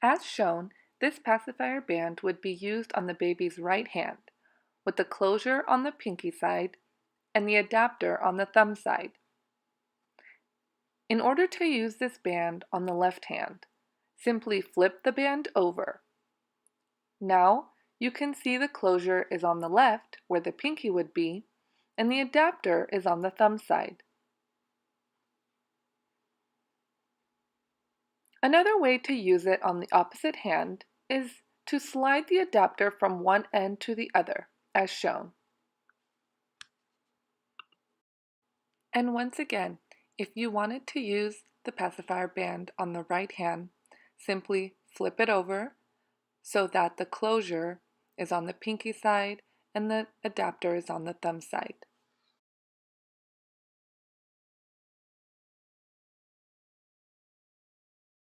As shown, this pacifier band would be used on the baby's right hand, with the closure on the pinky side and the adapter on the thumb side. In order to use this band on the left hand, simply flip the band over. Now you can see the closure is on the left, where the pinky would be, and the adapter is on the thumb side. Another way to use it on the opposite hand is to slide the adapter from one end to the other, as shown. And once again, if you wanted to use the pacifier band on the right hand, simply flip it over so that the closure is on the pinky side and the adapter is on the thumb side.